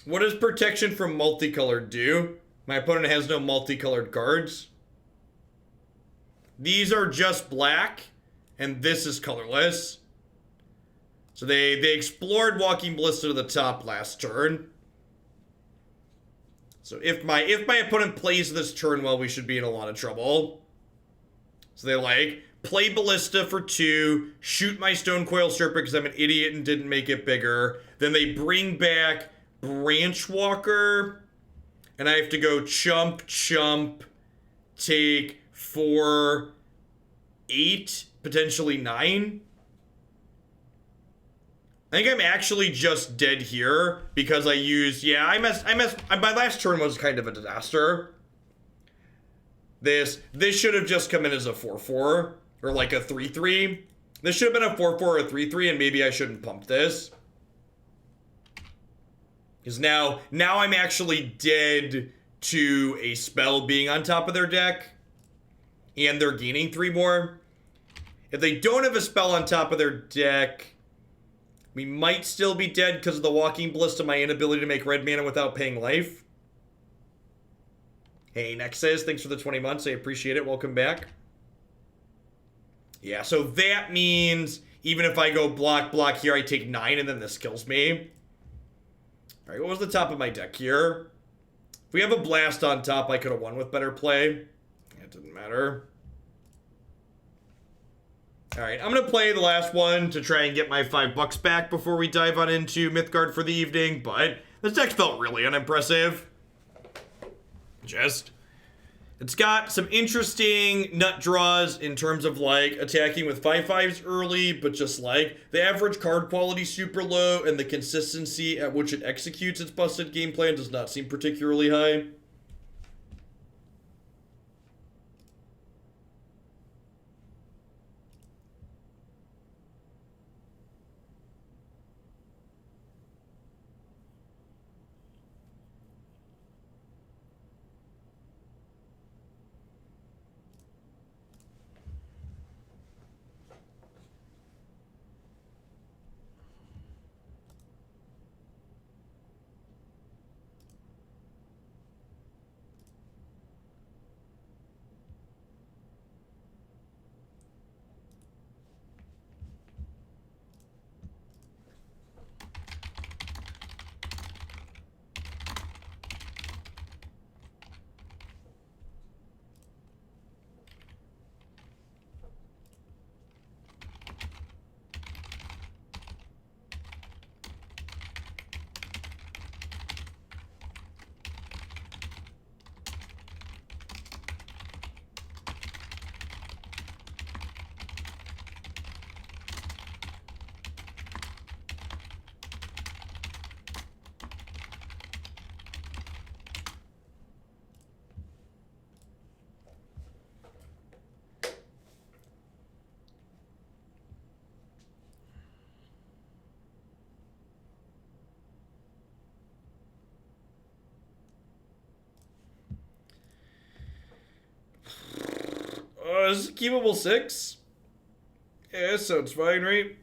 What does protection from multicolored do? My opponent has no multicolored cards. These are just black, and this is colorless. So they explored Walking Ballista to the top last turn. So if my opponent plays this turn well, we should be in a lot of trouble. So they like, play Ballista for 2, shoot my Stonecoil Serpent because I'm an idiot and didn't make it bigger. Then they bring back Branchwalker, and I have to go chump, take 4, 8, potentially 9. I think I'm actually just dead here because I used, yeah, I messed, my last turn was kind of a disaster. This should have just come in as a 4-4 or like a 3-3. This should have been a 4-4 or a 3-3, and maybe I shouldn't pump this. Because now I'm actually dead to a spell being on top of their deck, and they're gaining 3 more. If they don't have a spell on top of their deck, we might still be dead because of the Walking Ballista, my inability to make red mana without paying life. Hey, Nexus, thanks for the 20 months. I appreciate it. Welcome back. Yeah, so that means even if I go block here, I take 9 and then this kills me. All right, what was the top of my deck here? If we have a blast on top, I could have won with better play. It didn't matter. All right, I'm going to play the last one to try and get my $5 back before we dive on into Mythgard for the evening, but this deck felt really unimpressive. It's got some interesting nut draws in terms of like attacking with 5/5s early, but just like the average card quality super low and the consistency at which it executes its busted game plan does not seem particularly high. Is it keepable 6? Yeah, sounds fine, right?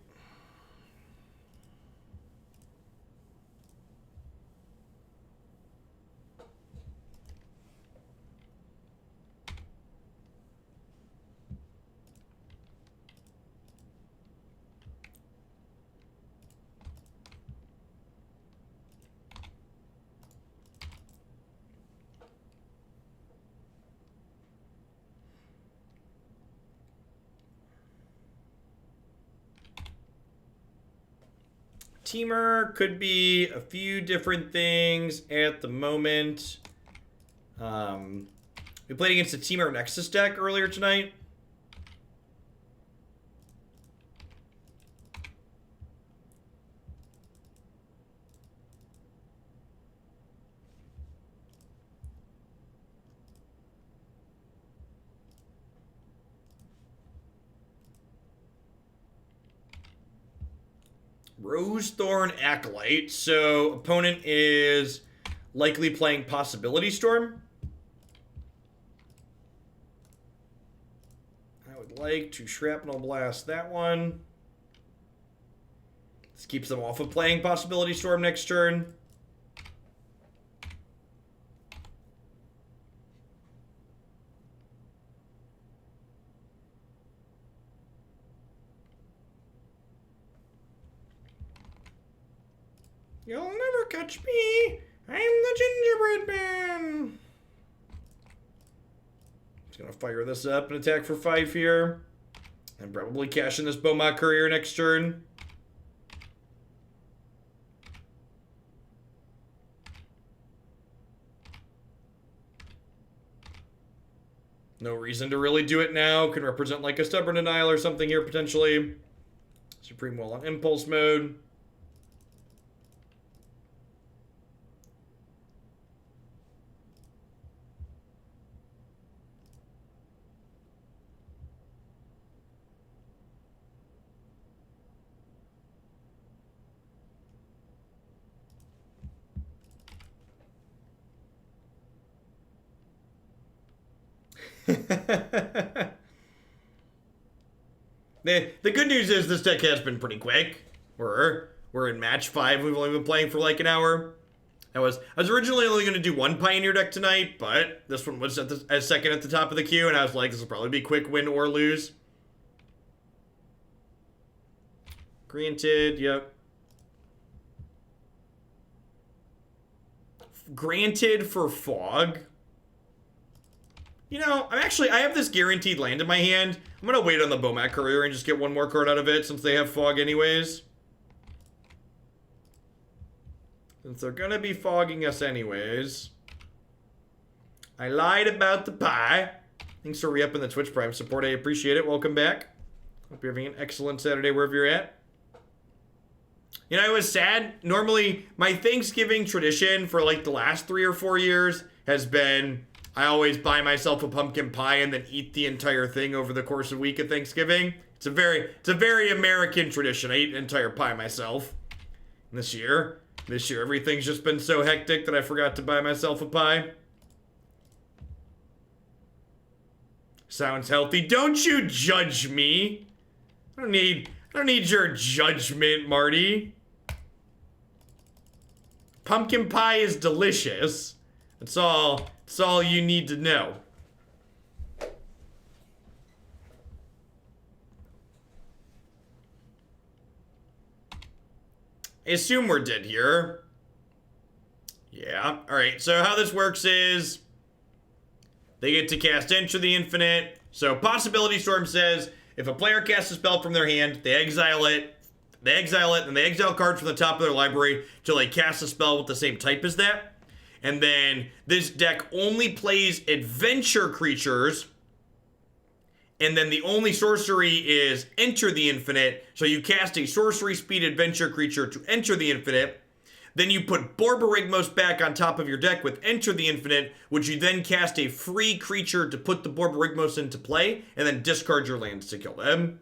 Teamer could be a few different things at the moment. We played against a Teamer Nexus deck earlier tonight. Rosethorn Acolyte. So opponent is likely playing Possibility Storm. I would like to Shrapnel Blast that one. This keeps them off of playing Possibility Storm next turn. You'll never catch me. I'm the Gingerbrute man. Just gonna fire this up and attack for 5 here. And probably cash in this Bomat Courier next turn. No reason to really do it now. Can represent like a Stubborn Denial or something here potentially. Supreme Will on Impulse mode. The good news is this deck has been pretty quick. We're in match 5. We've only been playing for like an hour. I was originally only going to do one Pioneer deck tonight, but this one was as second at the top of the queue, and I was like, this will probably be quick win or lose. Granted, yep. Granted for Fog. You know, I have this guaranteed land in my hand. I'm going to wait on the Bomat Courier and just get one more card out of it since they have Fog anyways. Since they're going to be fogging us anyways. I lied about the pie. Thanks for re-upping the Twitch Prime support. I appreciate it. Welcome back. Hope you're having an excellent Saturday wherever you're at. You know, it was sad. Normally, my Thanksgiving tradition for like the last 3 or 4 years has been... I always buy myself a pumpkin pie and then eat the entire thing over the course of a week of Thanksgiving. It's a very American tradition. I eat an entire pie myself. And this year everything's just been so hectic that I forgot to buy myself a pie. Sounds healthy. Don't you judge me. I don't need your judgment, Marty. Pumpkin pie is delicious. That's all you need to know. I assume we're dead here. Yeah. Alright, so how this works is they get to cast Enter the Infinite. So Possibility Storm says if a player casts a spell from their hand, they exile it, and they exile cards from the top of their library till they cast a spell with the same type as that. And then this deck only plays adventure creatures. And then the only sorcery is Enter the Infinite. So you cast a sorcery speed adventure creature to enter the Infinite. Then you put Borborygmos back on top of your deck with Enter the Infinite, which you then cast a free creature to put the Borborygmos into play, and then discard your lands to kill them.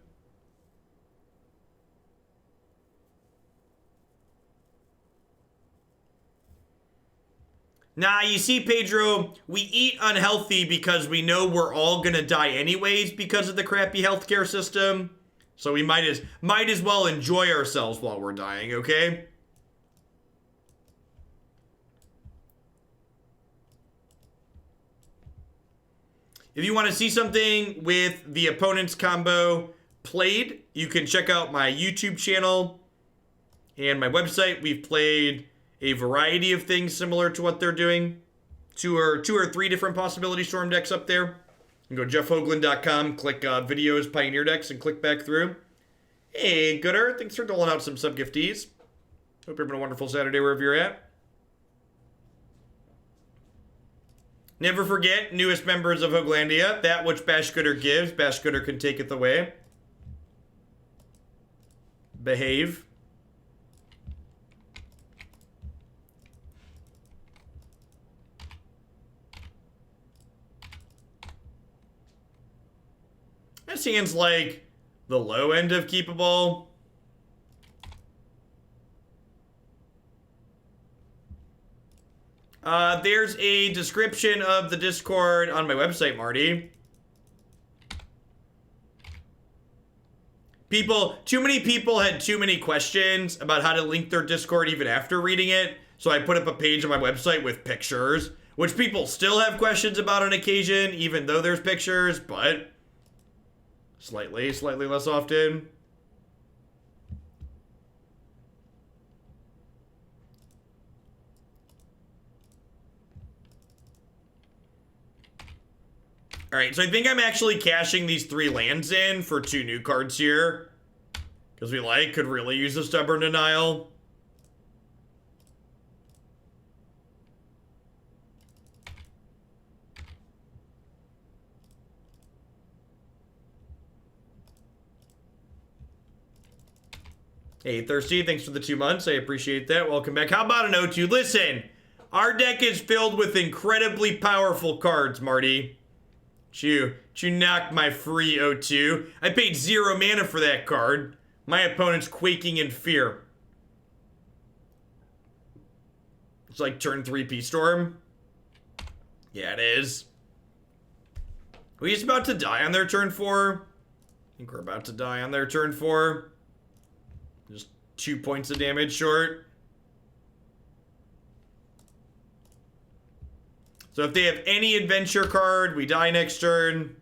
Nah, you see, Pedro, we eat unhealthy because we know we're all gonna die anyways because of the crappy healthcare system. So we might as well enjoy ourselves while we're dying, okay? If you want to see something with the opponent's combo played, you can check out my YouTube channel and my website. We've played a variety of things similar to what they're doing. Two or three different Possibility Storm decks up there. You can go jeffhoagland.com, click videos, Pioneer decks, and click back through. Hey, Gooder, thanks for doling out some sub-giftees. Hope you're having a wonderful Saturday wherever you're at. Never forget, newest members of Hoaglandia, that which Bash Gooder gives, Bash Gooder can take it away. Behave. That seems like the low end of keepable. There's a description of the Discord on my website, Marty. Too many people had too many questions about how to link their Discord even after reading it, so I put up a page on my website with pictures, which people still have questions about on occasion, even though there's pictures, but slightly less often. Alright, so I think I'm actually cashing these 3 lands in for 2 new cards here. Because we, could really use a Stubborn Denial. Hey, Thirsty, thanks for the 2 months. I appreciate that. Welcome back. How about an O2? Listen, our deck is filled with incredibly powerful cards, Marty. You knocked my free O2. I paid 0 mana for that card. My opponent's quaking in fear. It's like turn 3 P-Storm. Yeah, it is. Are we just about to die on their turn 4? I think we're about to die on their turn 4. Just 2 points of damage short. So if they have any adventure card, we die next turn.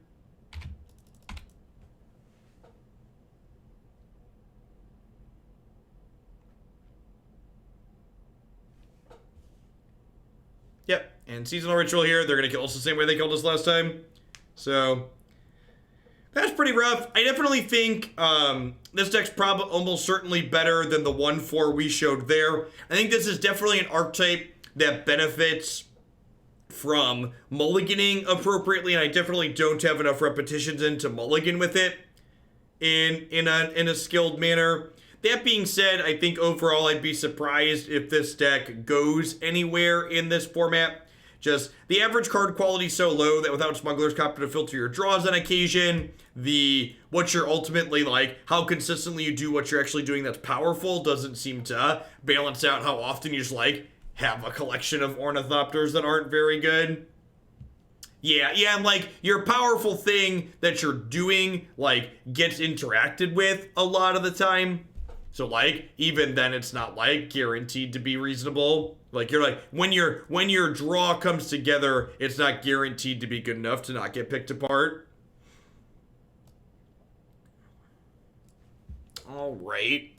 Yep, and Seasonal Ritual here. They're going to kill us the same way they killed us last time. So that's pretty rough. I definitely think this deck's probably almost certainly better than the 1-4 we showed there. I think this is definitely an archetype that benefits from mulliganing appropriately, and I definitely don't have enough repetitions in to mulligan with it in a skilled manner. That being said, I think overall I'd be surprised if this deck goes anywhere in this format. Just the average card quality is so low that without Smuggler's Copter to filter your draws on occasion, what you're ultimately how consistently you do what you're actually doing that's powerful doesn't seem to balance out how often you just have a collection of Ornithopters that aren't very good. Yeah, and your powerful thing that you're doing gets interacted with a lot of the time. So even then it's not guaranteed to be reasonable. When your draw comes together, it's not guaranteed to be good enough to not get picked apart. All right.